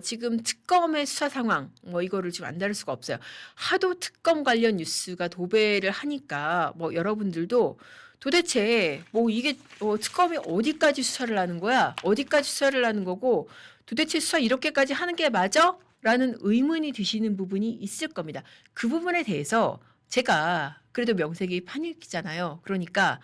지금 특검의 수사 상황 이거를 지금 안 다룰 수가 없어요. 하도 특검 관련 뉴스가 도배를 하니까 여러분들도 도대체 이게 특검이 어디까지 수사를 하는 거야? 어디까지 수사를 하는 거고 도대체 수사 이렇게까지 하는 게 맞아? 라는 의문이 드시는 부분이 있을 겁니다. 그 부분에 대해서 제가 그래도 명색이 판읽기잖아요. 그러니까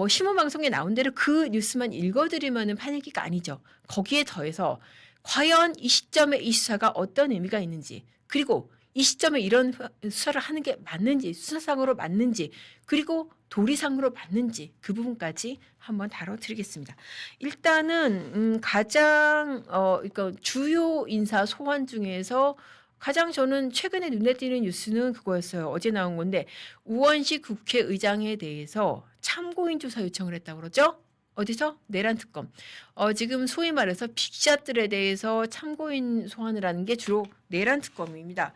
신문 방송에 나온 대로 그 뉴스만 읽어드리면은 판읽기가 아니죠. 거기에 더해서 과연 이 시점에 이 수사가 어떤 의미가 있는지, 그리고 이 시점에 이런 수사를 하는 게 맞는지, 수사상으로 맞는지, 그리고 도리상으로 맞는지 그 부분까지 한번 다뤄드리겠습니다. 일단은 가장 그러니까 주요 인사 소환 중에서 가장 저는 최근에 눈에 띄는 뉴스는 그거였어요. 어제 나온 건데 우원식 국회의장에 대해서 참고인 조사 요청을 했다고 그러죠? 어디서? 내란 특검. 지금 소위 말해서 빅샷들에 대해서 참고인 소환을 하는 게 주로 내란 특검입니다.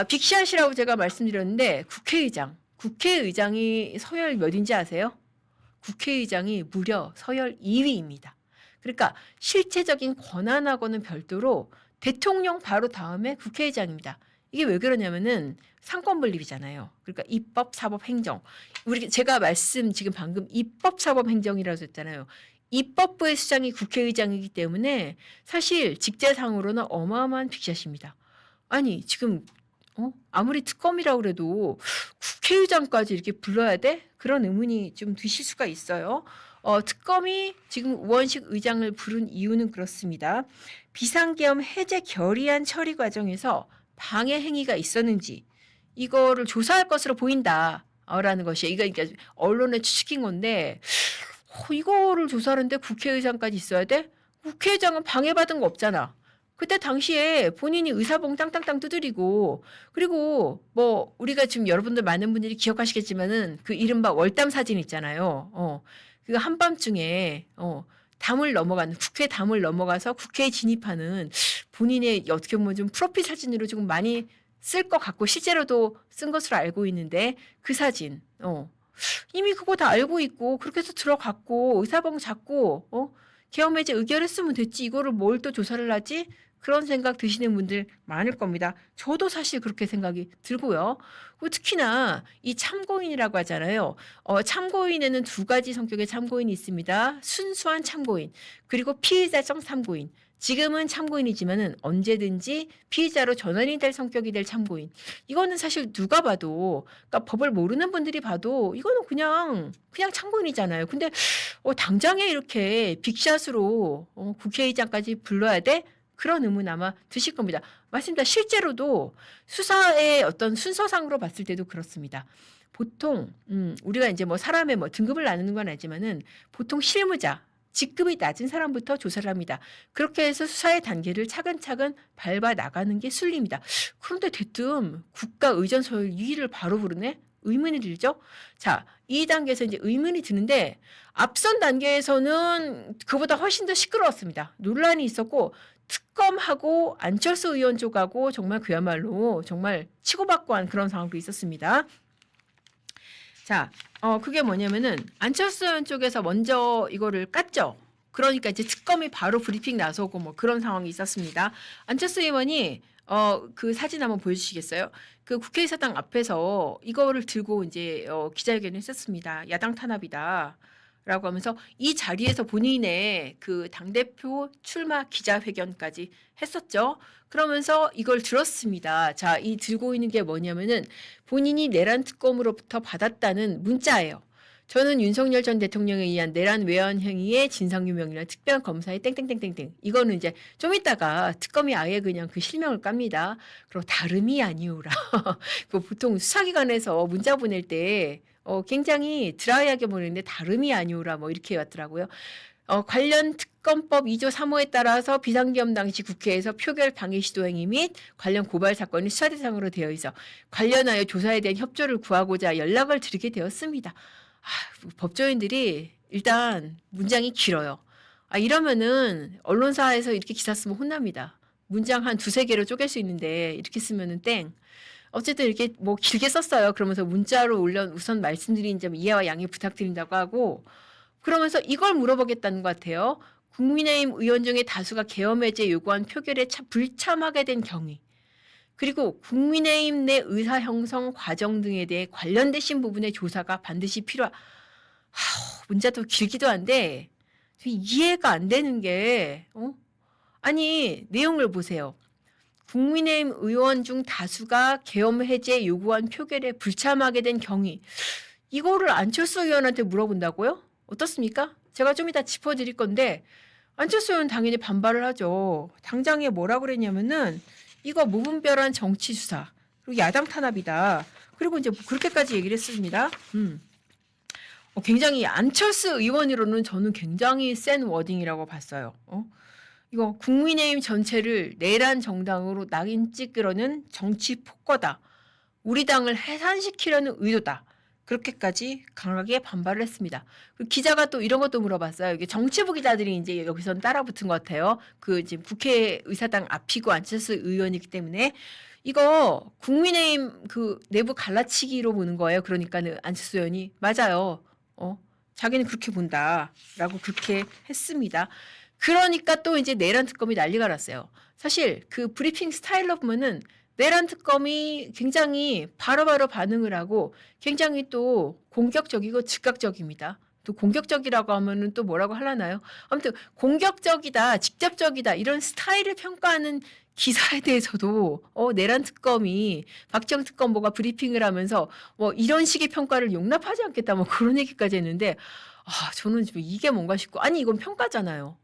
빅샷이라고 제가 말씀드렸는데 국회의장이 서열 몇인지 아세요? 국회의장이 무려 서열 2위입니다. 그러니까 실체적인 권한하고는 별도로 대통령 바로 다음에 국회의장입니다. 이게 왜 그러냐면은 상권 분립이잖아요. 그러니까 입법, 사법, 행정. 제가 지금 방금 입법, 사법, 행정이라고 했잖아요. 입법부의 수장이 국회의장이기 때문에 사실 직제상으로는 어마어마한 빅샷입니다. 아니 지금 아무리 특검이라고 그래도 국회의장까지 이렇게 불러야 돼? 그런 의문이 좀 드실 수가 있어요. 특검이 지금 우원식 의장을 부른 이유는 그렇습니다. 비상계엄 해제 결의안 처리 과정에서 방해 행위가 있었는지 이거를 조사할 것으로 보인다라는 것이에요. 이거 그러니까 언론에 추측인 건데 이거를 조사하는데 국회의장까지 있어야 돼? 국회의장은 방해받은 거 없잖아. 그때 당시에 본인이 의사봉 땅땅땅 두드리고 그리고 우리가 지금 여러분들 많은 분들이 기억하시겠지만은 그 이른바 월담 사진 있잖아요. 그 한밤중에 국회 담을 넘어가서 국회에 진입하는 본인의 어떻게 보면 좀 프로필 사진으로 조금 많이 쓸 것 같고 실제로도 쓴 것으로 알고 있는데 그 사진 이미 그거 다 알고 있고 그렇게 해서 들어갔고 의사봉 잡고 계엄 해제 의결했으면 됐지 이거를 뭘 또 조사를 하지? 그런 생각 드시는 분들 많을 겁니다. 저도 사실 그렇게 생각이 들고요. 그리고 특히나 이 참고인이라고 하잖아요. 참고인에는 두 가지 성격의 참고인이 있습니다. 순수한 참고인 그리고 피의자성 참고인. 지금은 참고인이지만은 언제든지 피의자로 전환이 될 성격이 될 참고인. 이거는 사실 누가 봐도 그러니까 법을 모르는 분들이 봐도 이거는 그냥 참고인이잖아요. 근데 당장에 이렇게 빅샷으로 국회의장까지 불러야 돼? 그런 의문 아마 드실 겁니다. 맞습니다. 실제로도 수사의 어떤 순서상으로 봤을 때도 그렇습니다. 보통 우리가 이제 사람의 등급을 나누는 건 아니지만은 보통 실무자 직급이 낮은 사람부터 조사를 합니다. 그렇게 해서 수사의 단계를 차근차근 밟아 나가는 게 순리입니다. 그런데 대뜸 국가 의전 서열 2위를 바로 부르네? 의문이 들죠? 자, 이 단계에서 이제 의문이 드는데 앞선 단계에서는 그보다 훨씬 더 시끄러웠습니다. 논란이 있었고 특검하고 안철수 의원 쪽하고 정말 그야말로 정말 치고받고 한 그런 상황도 있었습니다. 자, 그게 뭐냐면은 안철수 의원 쪽에서 먼저 이거를 깠죠. 그러니까 이제 특검이 바로 브리핑 나서고 그런 상황이 있었습니다. 안철수 의원이 그 사진 한번 보여주시겠어요? 그 국회의사당 앞에서 이거를 들고 이제 기자회견을 했었습니다. 야당 탄압이다. 라고 하면서 이 자리에서 본인의 그 당대표 출마 기자회견까지 했었죠. 그러면서 이걸 들었습니다. 자, 이 들고 있는 게 뭐냐면은 본인이 내란 특검으로부터 받았다는 문자예요. 저는 윤석열 전 대통령에 의한 내란 외환 행위의 진상규명이나 특별 검사의 땡땡땡땡땡. 이거는 이제 좀 이따가 특검이 아예 그냥 그 실명을 깝니다. 그리고 다름이 아니오라. 그 보통 수사기관에서 문자 보낼 때 굉장히 드라이하게 보내는데 다름이 아니오라 이렇게 왔더라고요. 관련 특검법 2조 3호에 따라서 비상계엄 당시 국회에서 표결 방해 시도 행위 및 관련 고발 사건이 수사 대상으로 되어 있어 관련하여 조사에 대한 협조를 구하고자 연락을 드리게 되었습니다. 법조인들이 일단 문장이 길어요. 이러면은 언론사에서 이렇게 기사 쓰면 혼납니다. 문장 한 두세 개로 쪼갤 수 있는데 이렇게 쓰면은 땡. 어쨌든 이렇게 길게 썼어요. 그러면서 문자로 우선 말씀드린 점 이해와 양해 부탁드린다고 하고 그러면서 이걸 물어보겠다는 것 같아요. 국민의힘 의원 중에 다수가 계엄 해제 요구한 표결에 불참하게 된 경위, 그리고 국민의힘 내 의사 형성 과정 등에 대해 관련되신 부분의 조사가 반드시 문자도 길기도 한데 이해가 안 되는 게 아니 내용을 보세요. 국민의힘 의원 중 다수가 계엄 해제 요구한 표결에 불참하게 된 경위, 이거를 안철수 의원한테 물어본다고요? 어떻습니까? 제가 좀 이따 짚어드릴 건데 안철수 의원은 당연히 반발을 하죠. 당장에 뭐라 그랬냐면은 이거 무분별한 정치 수사, 그리고 야당 탄압이다. 그리고 이제 뭐 그렇게까지 얘기를 했습니다. 굉장히 안철수 의원으로는 저는 굉장히 센 워딩이라고 봤어요. 이거 국민의힘 전체를 내란 정당으로 낙인 찍으려는 정치 폭거다. 우리 당을 해산시키려는 의도다. 그렇게까지 강하게 반발을 했습니다. 기자가 또 이런 것도 물어봤어요. 이게 정치부 기자들이 이제 여기선 따라붙은 것 같아요. 그 지금 국회의사당 앞이고 안철수 의원이기 때문에 이거 국민의힘 그 내부 갈라치기로 보는 거예요. 그러니까는 안철수 의원이 맞아요. 자기는 그렇게 본다라고 그렇게 했습니다. 그러니까 또 이제 내란 특검이 난리가 났어요. 사실 그 브리핑 스타일로 보면은 내란 특검이 굉장히 바로바로 반응을 하고 굉장히 또 공격적이고 즉각적입니다. 또 공격적이라고 하면은 또 뭐라고 하려나요? 아무튼 공격적이다, 직접적이다 이런 스타일을 평가하는 기사에 대해서도 내란 특검이 박정 특검보가 브리핑을 하면서 뭐 이런 식의 평가를 용납하지 않겠다 뭐 그런 얘기까지 했는데 저는 이게 뭔가 싶고 아니 이건 평가잖아요.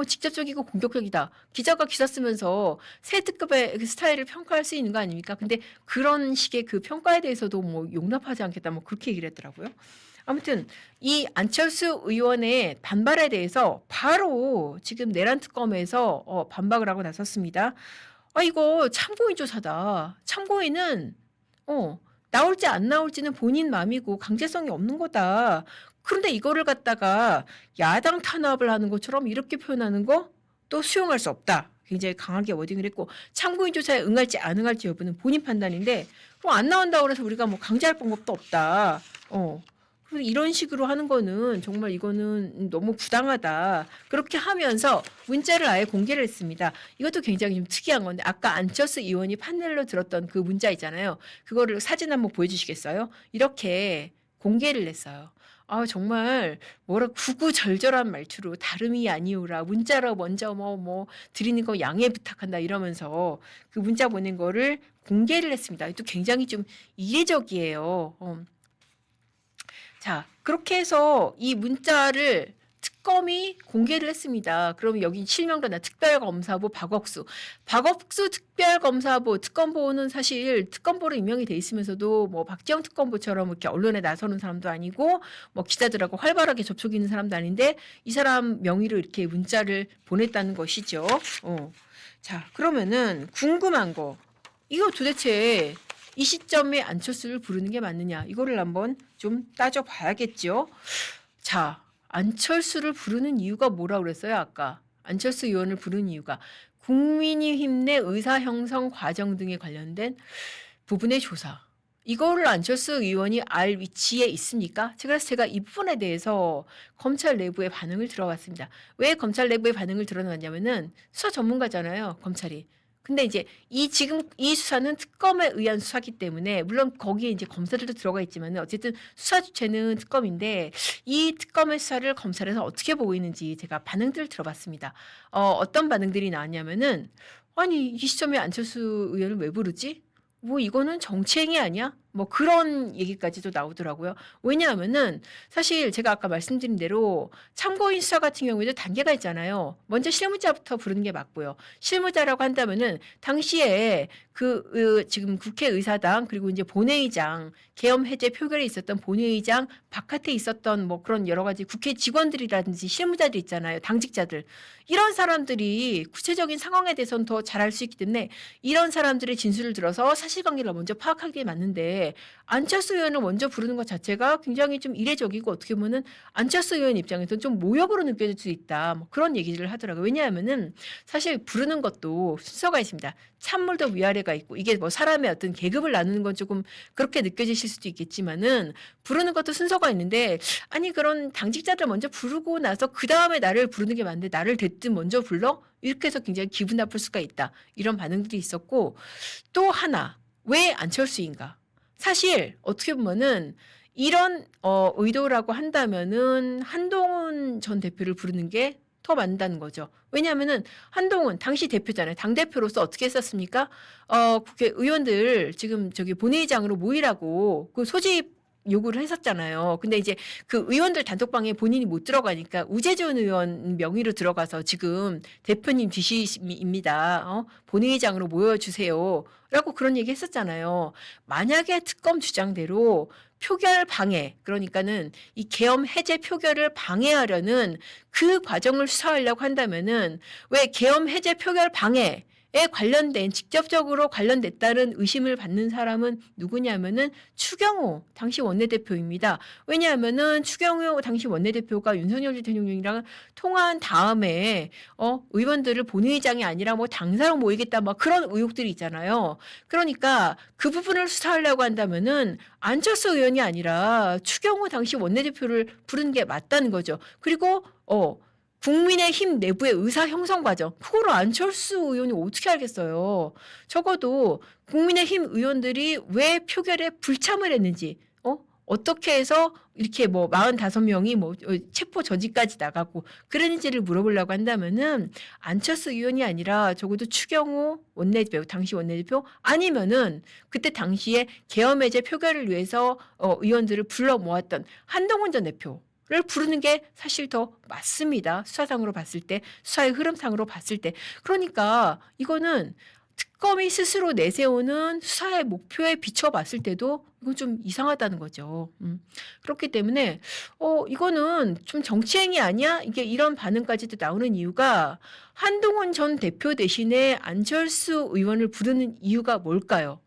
직접적이고 공격적이다. 기자가 기사 쓰면서 새 특급의 그 스타일을 평가할 수 있는 거 아닙니까? 근데 그런 식의 그 평가에 대해서도 뭐 용납하지 않겠다 뭐 그렇게 얘기를 했더라고요. 아무튼 이 안철수 의원의 반발에 대해서 바로 지금 내란 특검에서 반박을 하고 나섰습니다. 이거 참고인 조사다. 참고인은 나올지 안 나올지는 본인 마음이고 강제성이 없는 거다. 그런데 이거를 갖다가 야당 탄압을 하는 것처럼 이렇게 표현하는 거 또 수용할 수 없다. 굉장히 강하게 워딩을 했고 참고인 조사에 응할지 안 응할지 여부는 본인 판단인데 안 나온다고 해서 우리가 뭐 강제할 방법도 없다. 그래서 이런 식으로 하는 거는 정말 이거는 너무 부당하다. 그렇게 하면서 문자를 아예 공개를 했습니다. 이것도 굉장히 좀 특이한 건데 아까 안철수 의원이 판넬로 들었던 그 문자 있잖아요. 그거를 사진 한번 보여주시겠어요? 이렇게 공개를 했어요. 정말 구구절절한 말투로 다름이 아니오라 문자로 먼저 뭐 드리는 거 양해 부탁한다 이러면서 그 문자 보낸 거를 공개를 했습니다. 또 굉장히 좀 이례적이에요. 자, 그렇게 해서 이 문자를 특검이 공개를 했습니다. 그러면 여기 실명단다 특별검사부 박억수 특별검사부 특검보는 사실 특검보로 임명이 돼 있으면서도 뭐 박지영 특검보처럼 이렇게 언론에 나서는 사람도 아니고 뭐 기자들하고 활발하게 접촉이 있는 사람도 아닌데 이 사람 명의로 이렇게 문자를 보냈다는 것이죠. 자, 그러면은 궁금한 거 이거 도대체 이 시점에 안철수를 부르는 게 맞느냐 이거를 한번 좀 따져봐야겠죠. 자, 안철수를 부르는 이유가 뭐라고 그랬어요? 아까 안철수 의원을 부르는 이유가 국민의힘 내 의사 형성 과정 등에 관련된 부분의 조사. 이거를 안철수 의원이 알 위치에 있습니까? 그래서 제가 이 부분에 대해서 검찰 내부의 반응을 들어봤습니다. 왜 검찰 내부의 반응을 들어놨냐면은 수사 전문가잖아요, 검찰이. 근데 이제 지금 이 수사는 특검에 의한 수사기 때문에 물론 거기에 이제 검사들도 들어가 있지만은 어쨌든 수사 주체는 특검인데 이 특검의 수사를 검찰에서 어떻게 보고 있는지 제가 반응들을 들어봤습니다. 어떤 반응들이 나왔냐면은 아니 이 시점에 안철수 의원을 왜 부르지? 뭐 이거는 정치행위 아니야? 뭐 그런 얘기까지도 나오더라고요. 왜냐하면은 사실 제가 아까 말씀드린 대로 참고인 수사 같은 경우에도 단계가 있잖아요. 먼저 실무자부터 부르는 게 맞고요. 실무자라고 한다면은 당시에 지금 국회의사당 그리고 이제 본회의장 계엄 해제 표결에 있었던 본회의장 바깥에 있었던 뭐 그런 여러 가지 국회 직원들이라든지 실무자들 있잖아요. 당직자들. 이런 사람들이 구체적인 상황에 대해서는 더 잘 알 수 있기 때문에 이런 사람들의 진술을 들어서 사실관계를 먼저 파악하는 게 맞는데 있는데 안철수 의원을 먼저 부르는 것 자체가 굉장히 좀 이례적이고 어떻게 보면은 안철수 의원 입장에서는 좀 모욕으로 느껴질 수 있다. 뭐 그런 얘기를 하더라고요. 왜냐하면은 사실 부르는 것도 순서가 있습니다. 찬물도 위아래가 있고 이게 뭐 사람의 어떤 계급을 나누는 건 조금 그렇게 느껴지실 수도 있겠지만은 부르는 것도 순서가 있는데 아니 그런 당직자들 먼저 부르고 나서 그다음에 나를 부르는 게 맞는데 나를 대뜸 먼저 불러? 이렇게 해서 굉장히 기분 나쁠 수가 있다. 이런 반응들이 있었고 또 하나 왜 안철수인가? 사실 어떻게 보면은 이런 의도라고 한다면은 한동훈 전 대표를 부르는 게 더 맞는다는 거죠. 왜냐하면은 한동훈 당시 대표잖아요. 당대표로서 어떻게 했었습니까? 국회의원들 지금 저기 본회의장으로 모이라고 그 소집 요구를 했었잖아요. 근데 이제 그 의원들 단톡방에 본인이 못 들어가니까 우재준 의원 명의로 들어가서 지금 대표님 지시입니다. 본회의장으로 모여주세요. 라고 그런 얘기 했었잖아요. 만약에 특검 주장대로 표결 방해, 그러니까는 이 계엄 해제 표결을 방해하려는 그 과정을 수사하려고 한다면은 왜 계엄 해제 표결 방해에 관련된 직접적으로 관련됐다는 의심을 받는 사람은 누구냐면은 추경호 당시 원내대표입니다. 왜냐하면은 추경호 당시 원내대표가 윤석열 대통령이랑 통화한 다음에 의원들을 본회의장이 아니라 뭐 당사로 모이겠다 막 그런 의혹들이 있잖아요. 그러니까 그 부분을 수사하려고 한다면은 안철수 의원이 아니라 추경호 당시 원내대표를 부르는 게 맞다는 거죠. 그리고 국민의힘 내부의 의사 형성 과정, 그거를 안철수 의원이 어떻게 알겠어요. 적어도 국민의힘 의원들이 왜 표결에 불참을 했는지, 어떻게 해서 이렇게 뭐 45명이 뭐 체포 저지까지 나가고 그랬는지를 물어보려고 한다면은 안철수 의원이 아니라 적어도 추경호 원내대표, 당시 원내대표 아니면은 그때 당시에 계엄 해제 표결을 위해서 의원들을 불러 모았던 한동훈 전 대표. 를 부르는 게 사실 더 맞습니다. 수사상으로 봤을 때, 수사의 흐름상으로 봤을 때. 그러니까 이거는 특검이 스스로 내세우는 수사의 목표에 비춰봤을 때도 이건 좀 이상하다는 거죠. 그렇기 때문에 이거는 좀 정치행위 아니야? 이게 이런 반응까지도 나오는 이유가 한동훈 전 대표 대신에 안철수 의원을 부르는 이유가 뭘까요?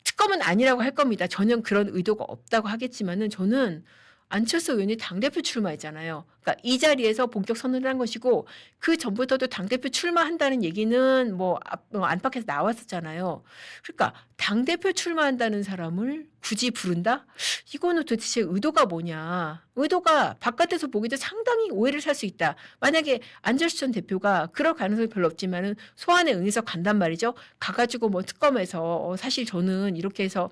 특검은 아니라고 할 겁니다. 전혀 그런 의도가 없다고 하겠지만은 저는 안철수 의원이 당대표 출마했잖아요. 그러니까 이 자리에서 본격 선언을 한 것이고 그 전부터도 당대표 출마한다는 얘기는 뭐 안팎에서 나왔었잖아요. 그러니까 당대표 출마한다는 사람을 굳이 부른다? 이거는 도대체 의도가 뭐냐. 의도가 바깥에서 보기도 상당히 오해를 살 수 있다. 만약에 안철수 전 대표가 그럴 가능성이 별로 없지만은 소환에 응해서 간단 말이죠. 가가지고 뭐 특검에서 사실 저는 이렇게 해서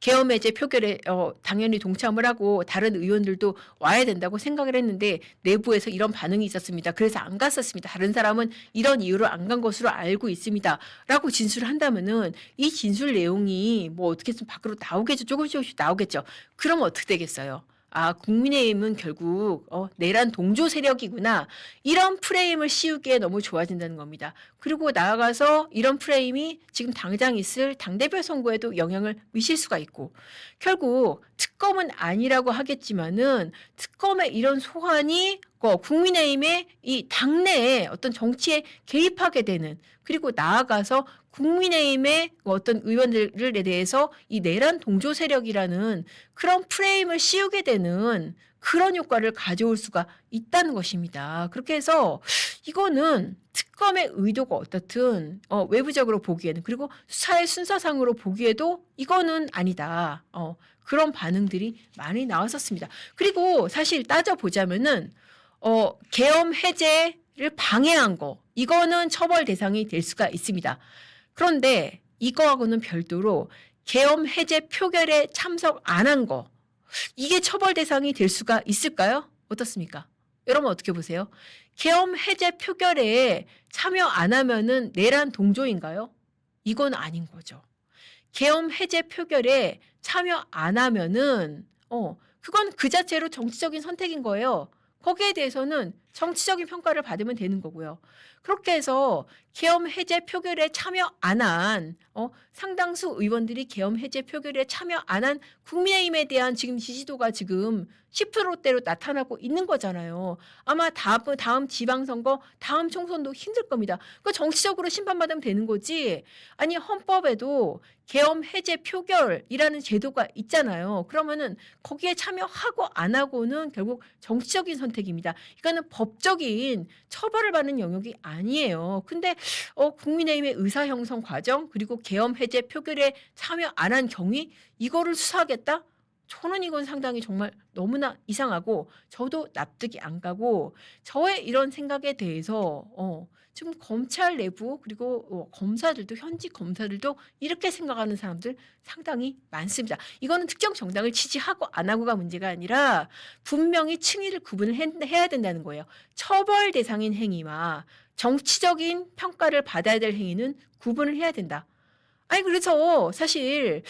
계엄 해제 표결에 당연히 동참을 하고 다른 의원들도 와야 된다고 생각을 했는데 내부에서 이런 반응이 있었습니다. 그래서 안 갔었습니다. 다른 사람은 이런 이유로 안 간 것으로 알고 있습니다. 라고 진술을 한다면은 이 진술 내용이 뭐 어떻게 좀 밖으로 나오겠죠. 조금씩 나오겠죠. 그럼 어떻게 되겠어요? 아, 국민의힘은 결국 내란 동조 세력이구나. 이런 프레임을 씌우기에 너무 좋아진다는 겁니다. 그리고 나아가서 이런 프레임이 지금 당장 있을 당대표 선거에도 영향을 미칠 수가 있고 결국 특검은 아니라고 하겠지만은 특검의 이런 소환이 국민의힘의 이 당내에 어떤 정치에 개입하게 되는 그리고 나아가서 국민의힘의 어떤 의원들에 대해서 이 내란 동조 세력이라는 그런 프레임을 씌우게 되는 그런 효과를 가져올 수가 있다는 것입니다. 그렇게 해서 이거는 특검의 의도가 어떻든 외부적으로 보기에는 그리고 수사의 순서상으로 보기에도 이거는 아니다. 그런 반응들이 많이 나왔었습니다. 그리고 사실 따져보자면은 계엄 해제를 방해한 거 이거는 처벌 대상이 될 수가 있습니다. 그런데 이거하고는 별도로 계엄 해제 표결에 참석 안 한 거 이게 처벌 대상이 될 수가 있을까요? 어떻습니까? 여러분 어떻게 보세요? 계엄 해제 표결에 참여 안 하면은 내란 동조인가요? 이건 아닌 거죠. 계엄 해제 표결에 참여 안 하면은 그건 그 자체로 정치적인 선택인 거예요. 거기에 대해서는 정치적인 평가를 받으면 되는 거고요. 그렇게 해서 계엄 해제 표결에 참여 안 한 상당수 의원들이 계엄 해제 표결에 참여 안 한 국민의힘에 대한 지금 지지도가 지금 10%대로 나타나고 있는 거잖아요. 아마 다음 지방선거, 다음 총선도 힘들 겁니다. 그 정치적으로 심판받으면 되는 거지. 아니 헌법에도 계엄 해제 표결이라는 제도가 있잖아요. 그러면은 거기에 참여하고 안 하고는 결국 정치적인 선택입니다. 이거는 법적인 처벌을 받는 영역이 아니에요. 근데 국민의힘의 의사 형성 과정 그리고 계엄 해제 표결에 참여 안 한 경위 이거를 수사하겠다? 저는 이건 상당히 정말 너무나 이상하고 저도 납득이 안 가고 저의 이런 생각에 대해서 지금 검찰 내부 그리고 검사들도 현직 검사들도 이렇게 생각하는 사람들 상당히 많습니다. 이거는 특정 정당을 지지하고 안 하고가 문제가 아니라 분명히 층위를 구분을 해야 된다는 거예요. 처벌 대상인 행위와 정치적인 평가를 받아야 될 행위는 구분을 해야 된다. 아니 그래서 사실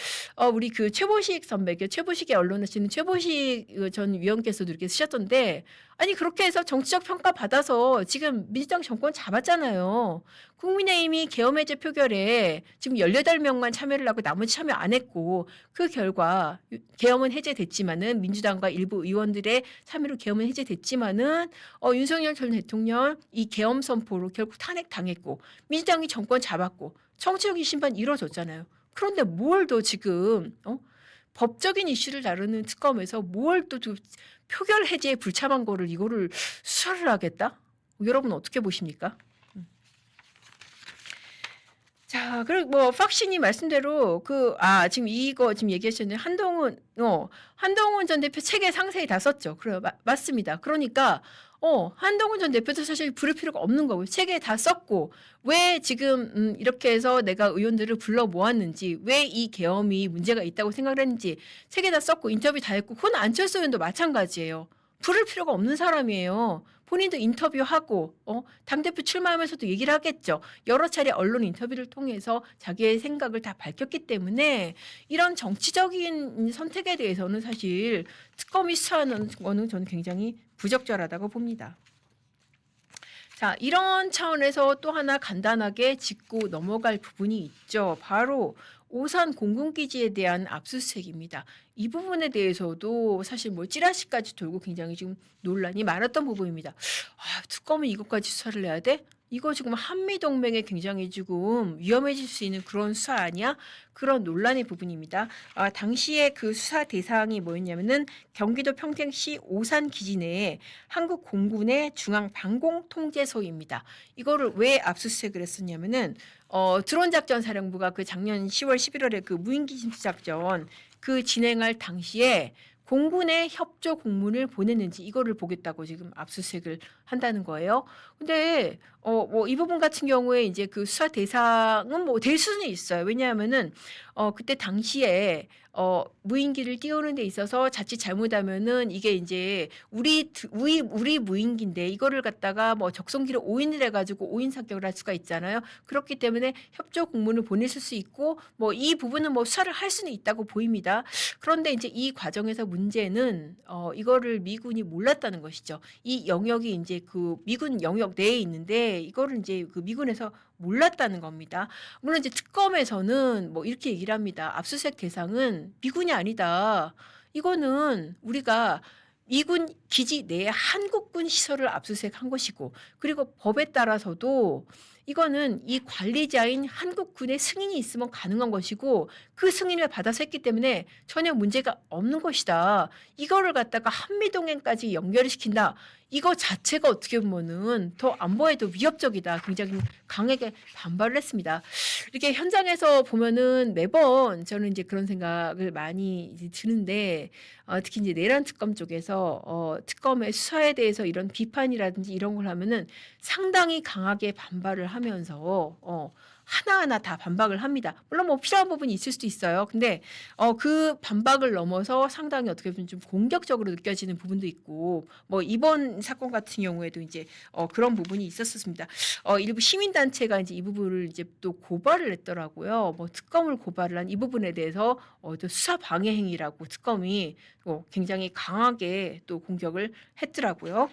우리 그 최보식 선배, 최보식의 언론하시는 최보식 전 위원께서도 이렇게 쓰셨던데 아니 그렇게 해서 정치적 평가 받아서 지금 민주당 정권 잡았잖아요. 국민의힘이 계엄 해제 표결에 지금 18명만 참여를 하고 나머지 참여 안 했고 그 결과 계엄은 해제됐지만은 민주당과 일부 의원들의 참여로 계엄은 해제됐지만은 윤석열 전 대통령 이 계엄 선포로 결국 탄핵당했고 민주당이 정권 잡았고 정치적인 심판 이루어졌잖아요. 그런데 뭘 더 지금 법적인 이슈를 다루는 특검에서 뭘 또 표결 해제에 불참한 거를 이거를 수사를 하겠다? 여러분 어떻게 보십니까? 자, 그리고 뭐 팍신이 말씀대로 지금 이거 지금 얘기하셨는데 한동훈 전 대표 책에 상세히 다 썼죠. 그래요, 맞습니다. 그러니까 한동훈 전 대표도 사실 부를 필요가 없는 거고요. 책에 다 썼고 왜 지금 이렇게 해서 내가 의원들을 불러 모았는지 왜 이 계엄이 문제가 있다고 생각을 했는지 책에 다 썼고 인터뷰 다 했고 그건 안철수 의원도 마찬가지예요. 부를 필요가 없는 사람이에요. 본인도 인터뷰하고 당대표 출마하면서도 얘기를 하겠죠. 여러 차례 언론 인터뷰를 통해서 자기의 생각을 다 밝혔기 때문에 이런 정치적인 선택에 대해서는 사실 특검이 수사하는 거는 저는 굉장히 부적절하다고 봅니다. 자, 이런 차원에서 또 하나 간단하게 짚고 넘어갈 부분이 있죠. 바로 오산 공군기지에 대한 압수수색입니다. 이 부분에 대해서도 사실 뭐 찌라시까지 돌고 굉장히 지금 논란이 많았던 부분입니다. 특검은 이것까지 수사를 해야 돼? 이거 지금 한미동맹에 굉장히 지금 위험해질 수 있는 그런 수사 아니야? 그런 논란의 부분입니다. 당시에 그 수사 대상이 뭐였냐면은 경기도 평택시 오산 기지 내에 한국 공군의 중앙 방공통제소입니다. 이거를 왜 압수수색을 했었냐면은 드론 작전 사령부가 그 작년 10월 11월에 그 무인기 침투 작전 그 진행할 당시에 공군의 협조 공문을 보냈는지 이거를 보겠다고 지금 압수수색을 한다는 거예요. 근데 뭐 이 부분 같은 경우에 이제 그 수사 대상은 뭐 될 수는 있어요. 왜냐하면은 그때 당시에 무인기를 띄우는 데 있어서 자칫 잘못하면은 이게 이제 우리 무인기인데 이거를 갖다가 뭐 적성기를 오인을 해가지고 오인 사격을 할 수가 있잖아요. 그렇기 때문에 협조 공문을 보냈을 수 있고 뭐 이 부분은 뭐 수사를 할 수는 있다고 보입니다. 그런데 이제 이 과정에서 문제는 이거를 미군이 몰랐다는 것이죠. 이 영역이 이제 그 미군 영역 내에 있는데 이거를 이제 그 미군에서 몰랐다는 겁니다. 물론 이제 특검에서는 뭐 이렇게 얘기를 합니다. 압수수색 대상은 미군이 아니다. 이거는 우리가 미군 기지 내에 한국군 시설을 압수수색한 것이고 그리고 법에 따라서도 이거는 이 관리자인 한국군의 승인이 있으면 가능한 것이고 그 승인을 받아서 했기 때문에 전혀 문제가 없는 것이다. 이거를 갖다가 한미동맹까지 연결을 시킨다. 이거 자체가 어떻게 보면은 더 안보에도 위협적이다. 굉장히 강하게 반발을 했습니다. 이렇게 현장에서 보면은 매번 저는 이제 그런 생각을 많이 이제 드는데 특히 이제 내란 특검 쪽에서 특검의 수사에 대해서 이런 비판이라든지 이런 걸 하면은 상당히 강하게 반발을 하면서 하나하나 다 반박을 합니다. 물론 뭐 필요한 부분이 있을 수도 있어요. 근데 그 반박을 넘어서 상당히 어떻게 보면 좀 공격적으로 느껴지는 부분도 있고 뭐 이번 사건 같은 경우에도 이제 그런 부분이 있었습니다. 일부 시민단체가 이제 이 부분을 이제 또 고발을 했더라고요. 뭐 특검을 고발을 한 이 부분에 대해서 또 수사 방해 행위라고 특검이 굉장히 강하게 또 공격을 했더라고요.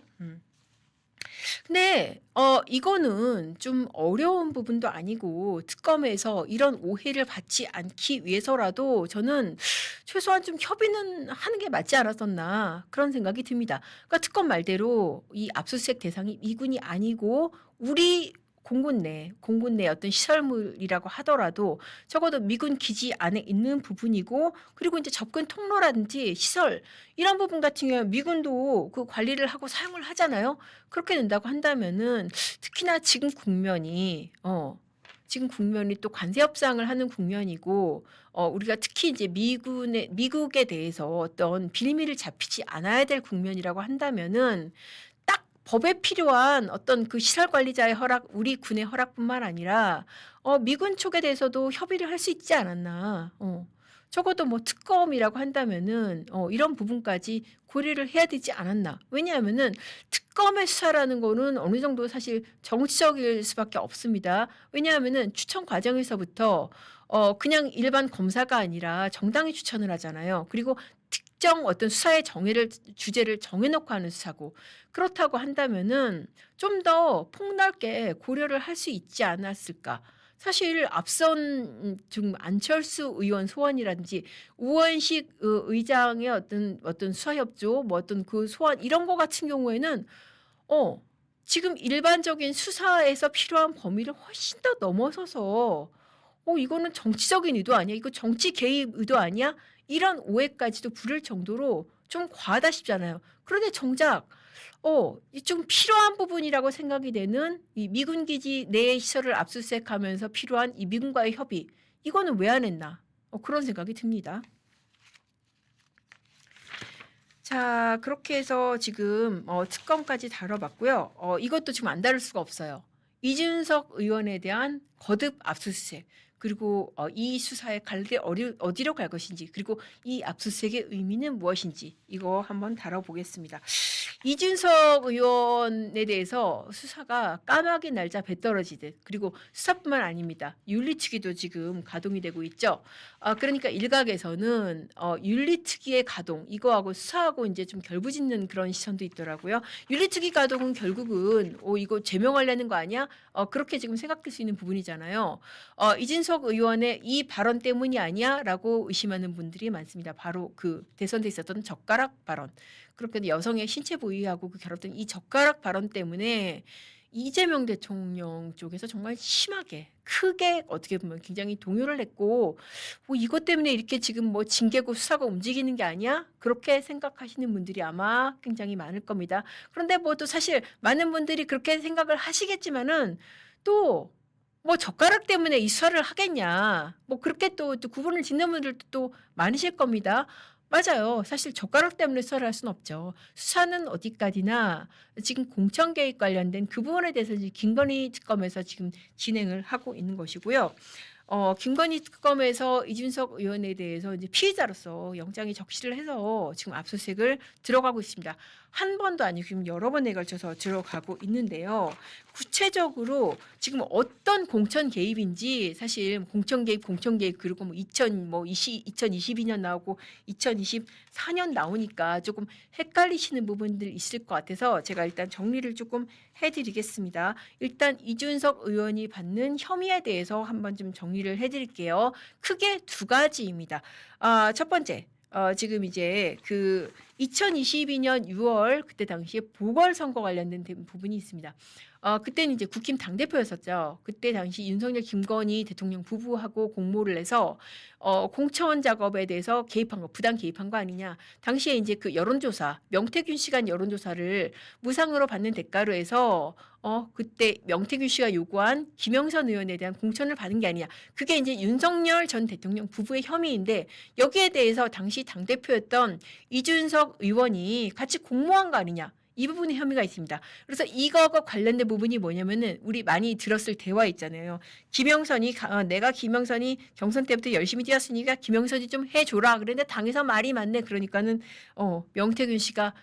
근데 이거는 좀 어려운 부분도 아니고 특검에서 이런 오해를 받지 않기 위해서라도 저는 최소한 좀 협의는 하는 게 맞지 않았었나 그런 생각이 듭니다. 그러니까 특검 말대로 이 압수수색 대상이 미군이 아니고 우리 공군 내 어떤 시설물이라고 하더라도 적어도 미군 기지 안에 있는 부분이고 그리고 이제 접근 통로라든지 시설 이런 부분 같은 경우에 미군도 그 관리를 하고 사용을 하잖아요. 그렇게 된다고 한다면은 특히나 지금 국면이 또 관세 협상을 하는 국면이고 우리가 특히 이제 미국에 대해서 어떤 빌미를 잡히지 않아야 될 국면이라고 한다면은 딱 법에 필요한 어떤 그 시설 관리자의 허락, 우리 군의 허락뿐만 아니라 미군 쪽에 대해서도 협의를 할 수 있지 않았나. 적어도 뭐 특검이라고 한다면은 이런 부분까지 고려를 해야 되지 않았나. 왜냐하면은 특검의 수사라는 거는 어느 정도 사실 정치적일 수밖에 없습니다. 왜냐하면은 추천 과정에서부터 그냥 일반 검사가 아니라 정당이 추천을 하잖아요. 그리고 특정 어떤 수사의 주제를 정해놓고 하는 수사고 그렇다고 한다면은 좀 더 폭넓게 고려를 할 수 있지 않았을까. 사실 앞선 지금 안철수 의원 소환이라든지 우원식 의장의 어떤 수사협조 뭐 어떤 그 소환 이런 거 같은 경우에는 어 지금 일반적인 수사에서 필요한 범위를 훨씬 더 넘어서서 이거는 정치적인 의도 아니야? 이거 정치 개입 의도 아니야? 이런 오해까지도 부를 정도로 좀 과하다 싶잖아요. 그런데 정작 이 좀 필요한 부분이라고 생각이 되는 이 미군 기지 내 시설을 압수수색하면서 필요한 이 미군과의 협의 이거는 왜 안 했나? 그런 생각이 듭니다. 자, 그렇게 해서 지금 특검까지 다뤄봤고요. 이것도 지금 안 다룰 수가 없어요. 이준석 의원에 대한 거듭 압수수색 그리고 이 수사의 갈래 어디로 갈 것인지 그리고 이 압수수색의 의미는 무엇인지 이거 한번 다뤄보겠습니다. 이준석 의원에 대해서 수사가 까마귀 날짜 배 떨어지듯 그리고 수사뿐만 아닙니다. 윤리특위도 지금 가동이 되고 있죠. 그러니까 일각에서는 윤리특위의 가동 이거하고 수사하고 이제 좀 결부짓는 그런 시선도 있더라고요. 윤리특위 가동은 결국은 이거 제명하려는 거 아니야? 그렇게 지금 생각할 수 있는 부분이잖아요. 이준석 의원의 이 발언 때문이 아니야라고 의심하는 분들이 많습니다. 바로 그 대선 때 있었던 젓가락 발언. 그렇게 여성의 신체 부위하고 그 결합된 이 젓가락 발언 때문에 이재명 대통령 쪽에서 정말 심하게 크게 어떻게 보면 굉장히 동요를 했고 이것 때문에 이렇게 지금 뭐 징계고 수사가 움직이는 게 아니야? 그렇게 생각하시는 분들이 아마 굉장히 많을 겁니다. 그런데 뭐 또 사실 많은 분들이 그렇게 생각을 하시겠지만은 또 뭐 젓가락 때문에 이 수사를 하겠냐. 뭐 그렇게 또 구분을 짓는 분들도 또 많으실 겁니다. 맞아요. 사실 젓가락 때문에 수사를 할 수는 없죠. 수사는 어디까지나 지금 공천 개입 관련된 그 부분에 대해서 이제 김건희 특검에서 지금 진행을 하고 있는 것이고요. 김건희 특검에서 이준석 의원에 대해서 이제 피의자로서 영장이 적시를 해서 지금 압수수색을 들어가고 있습니다. 한 번도 아니고 지금 여러 번에 걸쳐서 들어가고 있는데요. 구체적으로 지금 어떤 공천 개입인지 사실 공천 개입 그리고 뭐 2022년 나오고 2024년 나오니까 조금 헷갈리시는 부분들 있을 것 같아서 제가 일단 정리를 조금 해드리겠습니다. 일단 이준석 의원이 받는 혐의에 대해서 한번 좀 정리를 해드릴게요. 크게 두 가지입니다. 첫 번째, 지금 이제 그 2022년 6월 그때 당시에 보궐선거 관련된 부분이 있습니다. 그때는 이제 국힘 당대표였었죠. 그때 당시 윤석열 김건희 대통령 부부하고 공모를 해서 공천 작업에 대해서 부당 개입한 거 아니냐. 당시에 이제 그 여론조사, 명태균 씨가 한 여론조사를 무상으로 받는 대가로 해서 그때 명태균 씨가 요구한 김영선 의원에 대한 공천을 받은 게 아니냐. 그게 이제 윤석열 전 대통령 부부의 혐의인데 여기에 대해서 당시 당대표였던 이준석 의원이 같이 공모한 거 아니냐. 이 부분에 혐의가 있습니다. 그래서 이거와 관련된 부분이 뭐냐면은 우리 많이 들었을 대화 있잖아요. 내가 김영선이 경선 때부터 열심히 뛰었으니까 김영선이 좀 해줘라. 그런데 당에서 말이 많네. 그러니까는 명태균 씨가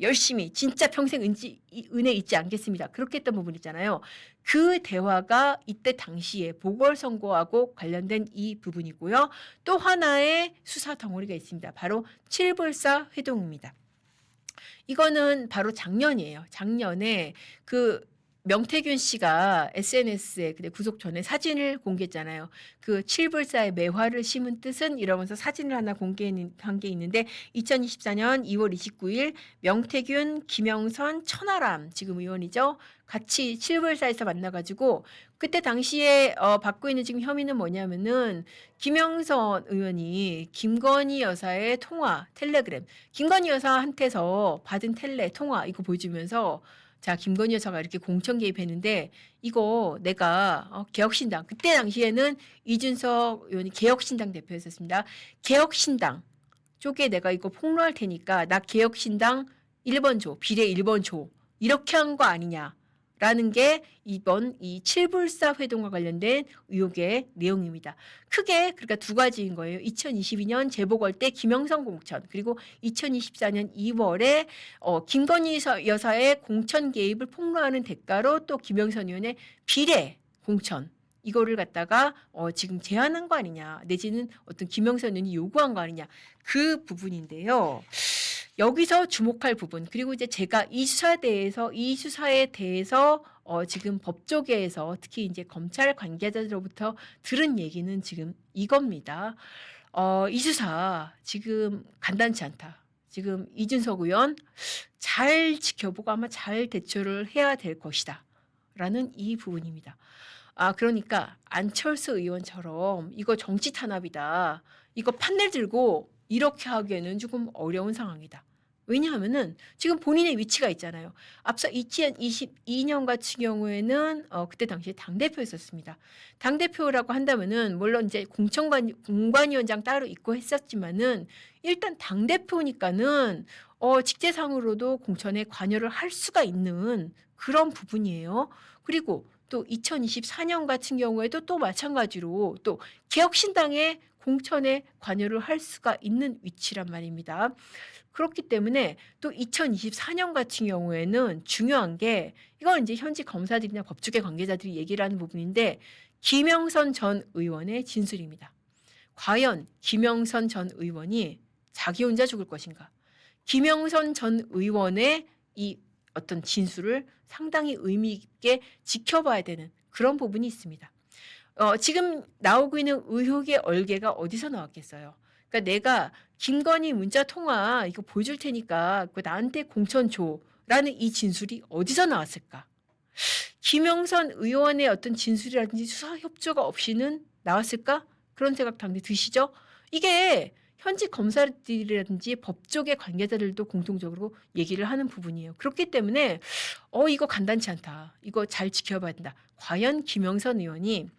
열심히 진짜 평생 은혜 잊지 않겠습니다. 그렇게 했던 부분 있잖아요. 그 대화가 이때 당시에 보궐선거하고 관련된 이 부분이고요. 또 하나의 수사 덩어리가 있습니다. 바로 칠불사 회동입니다. 이거는 바로 작년이에요. 작년에 그 명태균 씨가 SNS에 그때 구속 전에 사진을 공개했잖아요. 그 "칠불사의 매화를 심은 뜻은?" 이러면서 사진을 하나 공개한 게 있는데 2024년 2월 29일 명태균, 김영선, 천하람 지금 의원이죠. 같이 칠불사에서 만나 가지고 그때 당시에 받고 있는 지금 혐의는 뭐냐면은 김영선 의원이 김건희 여사의 통화 텔레그램 김건희 여사한테서 받은 텔레 통화 이거 보여주면서 자 김건희 여사가 이렇게 공천 개입했는데 이거 내가 개혁신당 그때 당시에는 이준석 의원이 개혁신당 대표였었습니다. 개혁신당 쪽에 내가 이거 폭로할 테니까 나 개혁신당 1번 줘 비례 1번 줘 이렇게 한 거 아니냐. 라는 게 이번 이 칠불사 회동과 관련된 의혹의 내용입니다. 크게 그러니까 두 가지인 거예요. 2022년 재보궐 때 김영선 공천 그리고 2024년 2월에 김건희 여사의 공천 개입을 폭로하는 대가로 또 김영선 의원의 비례 공천 이거를 갖다가 지금 제안한 거 아니냐 내지는 어떤 김영선 의원이 요구한 거 아니냐 그 부분인데요. 여기서 주목할 부분 그리고 이제 제가 이 수사에 대해서 지금 법조계에서 특히 이제 검찰 관계자들로부터 들은 얘기는 지금 이겁니다. 이 수사 지금 간단치 않다. 지금 이준석 의원 잘 지켜보고 아마 잘 대처를 해야 될 것이다. 라는 이 부분입니다. 그러니까 안철수 의원처럼 이거 정치 탄압이다. 이거 판넬 들고 이렇게 하기에는 조금 어려운 상황이다. 왜냐하면은 지금 본인의 위치가 있잖아요. 앞서 2022년 같은 경우에는 그때 당시에 당대표였었습니다. 당대표라고 한다면은 물론 이제 공관위원장 따로 있고 했었지만은 일단 당대표니까는 직제상으로도 공천에 관여를 할 수가 있는 그런 부분이에요. 그리고 또 2024년 같은 경우에도 또 마찬가지로 또 개혁신당의 공천에 관여를 할 수가 있는 위치란 말입니다. 그렇기 때문에 또 2024년 같은 경우에는 중요한 게 이건 이제 현직 검사들이나 법조계 관계자들이 얘기를 하는 부분인데 김영선 전 의원의 진술입니다. 과연 김영선 전 의원이 자기 혼자 죽을 것인가? 김영선 전 의원의 이 어떤 진술을 상당히 의미 있게 지켜봐야 되는 그런 부분이 있습니다. 지금 나오고 있는 의혹의 얼개가 어디서 나왔겠어요? 그러니까 내가 김건희 문자 통화 이거 보여줄 테니까 그 나한테 공천 줘라는 이 진술이 어디서 나왔을까? 김영선 의원의 어떤 진술이라든지 수사 협조가 없이는 나왔을까? 그런 생각 당연히 드시죠? 이게 현직 검사들이라든지 법조계 관계자들도 공통적으로 얘기를 하는 부분이에요. 그렇기 때문에 이거 간단치 않다. 이거 잘 지켜봐야 된다. 과연 김영선 의원이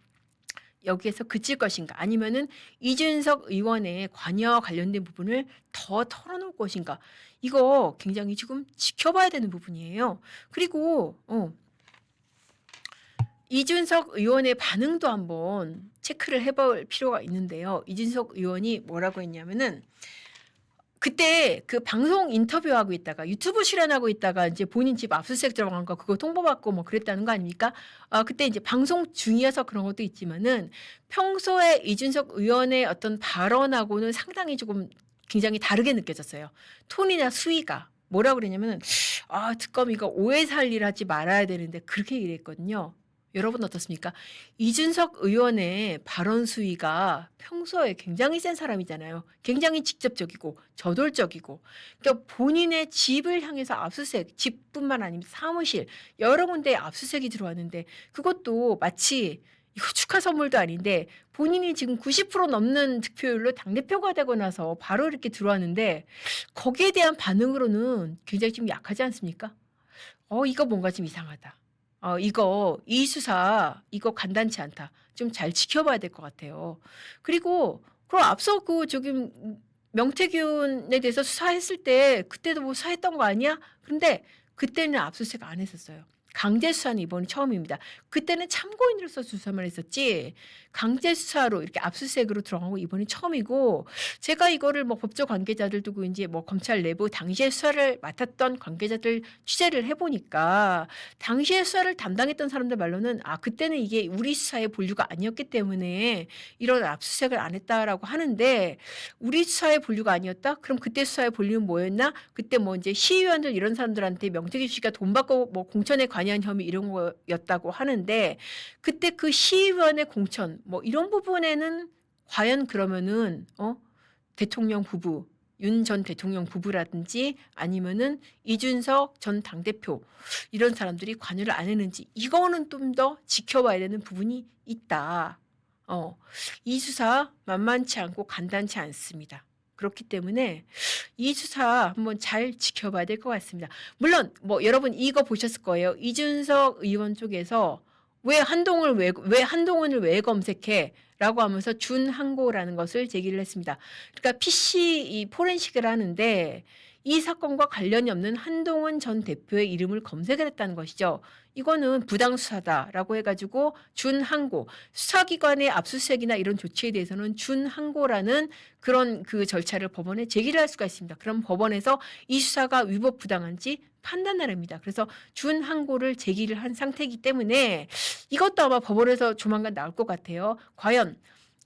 여기에서 그칠 것인가 아니면은 이준석 의원의 관여와 관련된 부분을 더 털어놓을 것인가 이거 굉장히 지금 지켜봐야 되는 부분이에요. 그리고 이준석 의원의 반응도 한번 체크를 해볼 필요가 있는데요. 이준석 의원이 뭐라고 했냐면은 그때 그 방송 인터뷰하고 있다가 유튜브 출연하고 있다가 이제 본인 집 압수수색 들어간 거 그거 통보받고 뭐 그랬다는 거 아닙니까? 그때 이제 방송 중이어서 그런 것도 있지만은 평소에 이준석 의원의 어떤 발언하고는 상당히 조금 굉장히 다르게 느껴졌어요. 톤이나 수위가. 뭐라고 그랬냐면은 특검이가 오해 살 일 하지 말아야 되는데 그렇게 얘기했거든요. 여러분 어떻습니까? 이준석 의원의 발언 수위가 평소에 굉장히 센 사람이잖아요. 굉장히 직접적이고 저돌적이고 그러니까 본인의 집을 향해서 압수수색, 집뿐만 아니라 사무실 여러 군데에 압수수색이 들어왔는데 그것도 마치 이거 축하 선물도 아닌데 본인이 지금 90% 넘는 득표율로 당대표가 되고 나서 바로 이렇게 들어왔는데 거기에 대한 반응으로는 굉장히 좀 약하지 않습니까? 이거 뭔가 좀 이상하다. 이 수사 이거 간단치 않다. 좀 잘 지켜봐야 될 것 같아요. 그리고 그럼 앞서 명태균에 대해서 수사했을 때 그때도 뭐 수사했던 거 아니야? 그런데 그때는 압수수색 안 했었어요. 강제 수사는 이번이 처음입니다. 그때는 참고인으로서 수사만 했었지 강제 수사로 이렇게 압수수색으로 들어간 거 이번이 처음이고 제가 이거를 뭐 법조 관계자들 두고 이제 뭐 검찰 내부 당시에 수사를 맡았던 관계자들 취재를 해보니까 당시에 수사를 담당했던 사람들 말로는 그때는 이게 우리 수사의 본류가 아니었기 때문에 이런 압수수색을 안 했다라고 하는데 우리 수사의 본류가 아니었다? 그럼 그때 수사의 본류는 뭐였나? 그때 뭐 이제 시의원들 이런 사람들한테 명태균 씨가 돈 받고 뭐 공천에 관여한 혐의 이런 거였다고 하는데 그때 그 시의원의 공천 뭐 이런 부분에는 과연 그러면은 대통령 부부 윤 전 대통령 부부라든지 아니면은 이준석 전 당대표 이런 사람들이 관여를 안 했는지 이거는 좀 더 지켜봐야 되는 부분이 있다. 이 수사 만만치 않고 간단치 않습니다. 그렇기 때문에 이 수사 한번 잘 지켜봐야 될 것 같습니다. 물론 뭐 여러분 이거 보셨을 거예요. 이준석 의원 쪽에서 왜 한동훈을 왜 검색해? 라고 하면서 준항고라는 것을 제기를 했습니다. 그러니까 PC 이 포렌식을 하는데 이 사건과 관련이 없는 한동훈 전 대표의 이름을 검색을 했다는 것이죠. 이거는 부당수사다라고 해가지고 준항고 수사기관의 압수수색이나 이런 조치에 대해서는 준항고라는 그런 그 절차를 법원에 제기를 할 수가 있습니다. 그럼 법원에서 이 수사가 위법 부당한지 판단을 합니다. 그래서 준항고를 제기를 한 상태이기 때문에 이것도 아마 법원에서 조만간 나올 것 같아요. 과연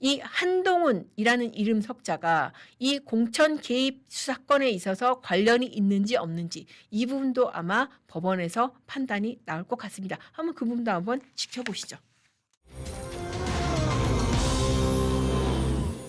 이 한동훈이라는 이름 석자가 이 공천 개입 사건에 있어서 관련이 있는지 없는지 이 부분도 아마 법원에서 판단이 나올 것 같습니다. 한번 그 부분도 한번 지켜보시죠.